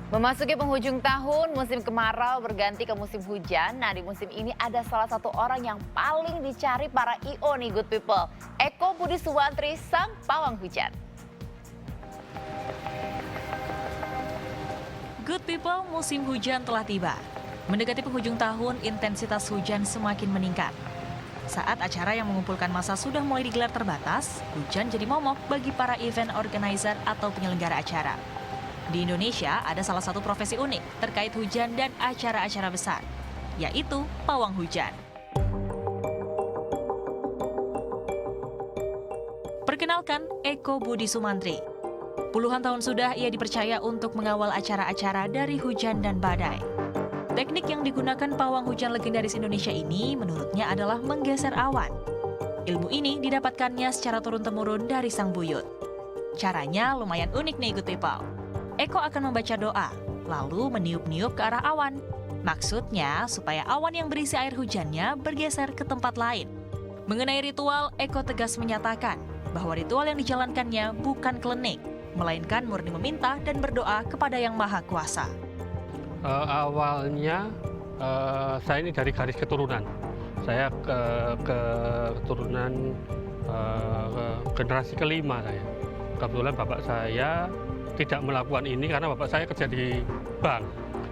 Memasuki penghujung tahun, musim kemarau berganti ke musim hujan. Nah, di musim ini ada salah satu orang yang paling dicari para IO nih, good people. Eko Budi Sumantri, sang pawang hujan. Good people, musim hujan telah tiba. Mendekati penghujung tahun, intensitas hujan semakin meningkat. Saat acara yang mengumpulkan massa sudah mulai digelar terbatas, hujan jadi momok bagi para event organizer atau penyelenggara acara. Di Indonesia ada salah satu profesi unik terkait hujan dan acara-acara besar, yaitu pawang hujan. Perkenalkan, Eko Budi Sumantri. Puluhan tahun sudah ia dipercaya untuk mengawal acara-acara dari hujan dan badai. Teknik yang digunakan pawang hujan legendaris Indonesia ini menurutnya adalah menggeser awan. Ilmu ini didapatkannya secara turun-temurun dari sang buyut. Caranya lumayan unik nih, good people. Eko akan membaca doa, lalu meniup-niup ke arah awan. Maksudnya supaya awan yang berisi air hujannya bergeser ke tempat lain. Mengenai ritual, Eko tegas menyatakan bahwa ritual yang dijalankannya bukan klinik, melainkan murni meminta dan berdoa kepada Yang Maha Kuasa. Awalnya saya ini dari garis keturunan. Saya keturunan generasi kelima saya. Kebetulan bapak saya tidak melakukan ini karena bapak saya kerja di bank.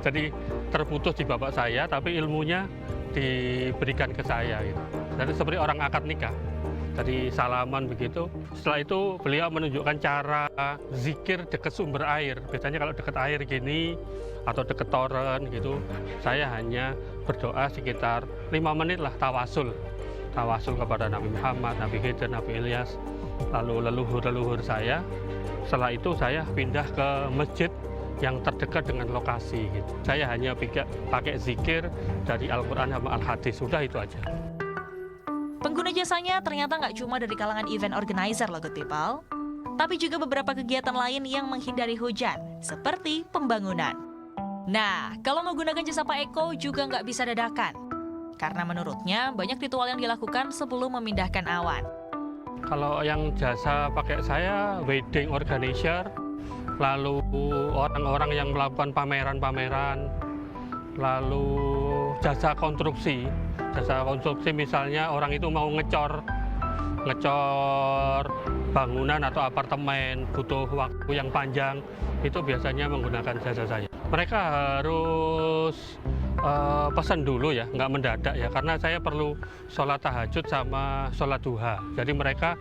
Jadi terputus di bapak saya, tapi ilmunya diberikan ke saya. Gitu. Jadi seperti orang akad nikah. Jadi salaman begitu. Setelah itu beliau menunjukkan cara zikir dekat sumber air. Biasanya kalau dekat air gini atau dekat toren gitu, saya hanya berdoa sekitar 5 menit lah tawasul. Tawasul kepada Nabi Muhammad, Nabi Khidir, Nabi Ilyas, lalu leluhur-leluhur saya. Setelah itu saya pindah ke masjid yang terdekat dengan lokasi. Gitu. Saya hanya pakai zikir dari Al-Quran sama Al-Hadis, sudah itu aja. Pengguna jasanya ternyata nggak cuma dari kalangan event organizer loh, good people. Tapi juga beberapa kegiatan lain yang menghindari hujan, seperti pembangunan. Nah, kalau menggunakan jasa Pak Eko juga nggak bisa dadakan. Karena menurutnya banyak ritual yang dilakukan sebelum memindahkan awan. Kalau yang jasa pakai saya, wedding organizer, lalu orang-orang yang melakukan pameran-pameran, lalu jasa konstruksi. Jasa konstruksi misalnya orang itu mau ngecor bangunan atau apartemen, butuh waktu yang panjang, itu biasanya menggunakan jasa saya. Mereka harus pesan dulu ya, nggak mendadak ya, karena saya perlu sholat tahajud sama sholat duha. Jadi mereka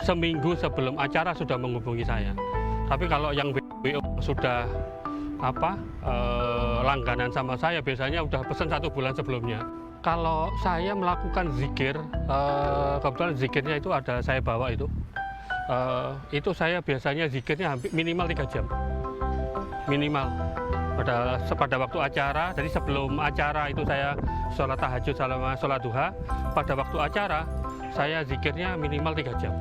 seminggu sebelum acara sudah menghubungi saya. Tapi kalau yang WO sudah langganan sama saya, biasanya udah pesan 1 bulan sebelumnya. Kalau saya melakukan zikir, kebetulan zikirnya itu ada saya bawa itu saya biasanya zikirnya minimal 3 jam. Minimal. Pada waktu acara, jadi sebelum acara itu saya sholat tahajud sama sholat duha. Pada waktu acara, saya zikirnya minimal 3 jam.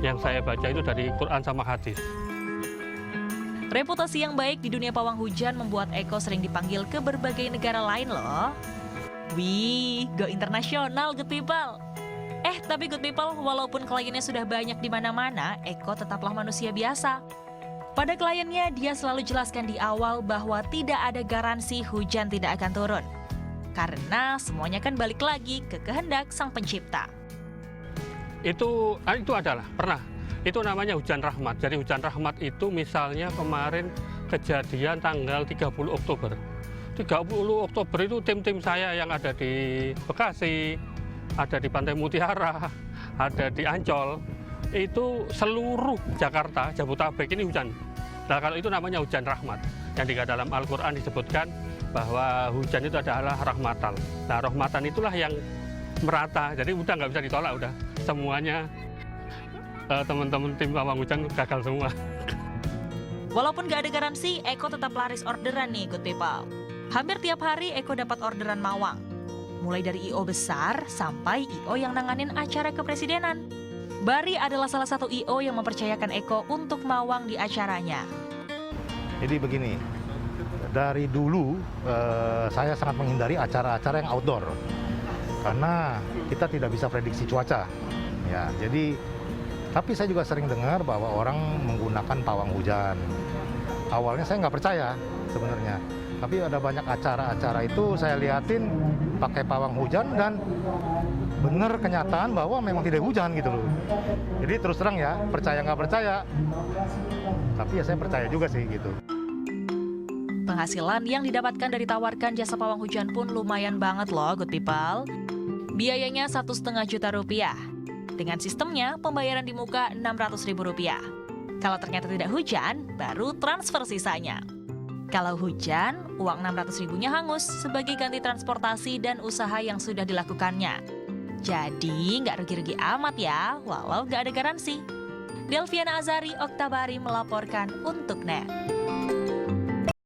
Yang saya baca itu dari Quran sama hadis. Reputasi yang baik di dunia pawang hujan membuat Eko sering dipanggil ke berbagai negara lain loh. Wih, go internasional, good people. Tapi good people, walaupun kliennya sudah banyak di mana-mana, Eko tetaplah manusia biasa. Pada kliennya, dia selalu jelaskan di awal bahwa tidak ada garansi hujan tidak akan turun. Karena semuanya kan balik lagi ke kehendak Sang Pencipta. Itu adalah, pernah. Itu namanya hujan rahmat. Jadi hujan rahmat itu misalnya kemarin kejadian tanggal 30 Oktober. 30 Oktober itu tim-tim saya yang ada di Bekasi, ada di Pantai Mutiara, ada di Ancol. Itu seluruh Jakarta, Jabodetabek ini hujan. Nah, kalau itu namanya hujan rahmat. Yang di dalam Al-Quran disebutkan bahwa hujan itu adalah rahmatan. Nah, rahmatan itulah yang merata. Jadi udah nggak bisa ditolak, udah. Semuanya teman-teman tim pawang hujan gagal semua. Walaupun nggak ada garansi, Eko tetap laris orderan nih, good people. Hampir tiap hari Eko dapat orderan mawang. Mulai dari IO besar sampai IO yang nanganin acara kepresidenan. Bari adalah salah satu IO yang mempercayakan Eko untuk mawang di acaranya. Jadi begini, dari dulu saya sangat menghindari acara-acara yang outdoor. Karena kita tidak bisa prediksi cuaca. Ya, jadi tapi saya juga sering dengar bahwa orang menggunakan pawang hujan. awalnya saya nggak percaya sebenarnya. Tapi ada banyak acara-acara itu saya liatin pakai pawang hujan dan bener kenyataan bahwa memang tidak hujan gitu loh. Jadi terus terang ya, percaya nggak percaya, tapi ya saya percaya juga sih gitu. Penghasilan yang didapatkan dari tawarkan jasa pawang hujan pun lumayan banget loh, good people. Biayanya 1,5 juta rupiah. Dengan sistemnya, pembayaran di muka Rp600.000. Kalau ternyata tidak hujan, baru transfer sisanya. Kalau hujan, uang Rp600.000-nya hangus sebagai ganti transportasi dan usaha yang sudah dilakukannya. Jadi, nggak rugi-rugi amat ya, walau nggak ada garansi. Delviana Azari, Oktabari melaporkan untuk NET.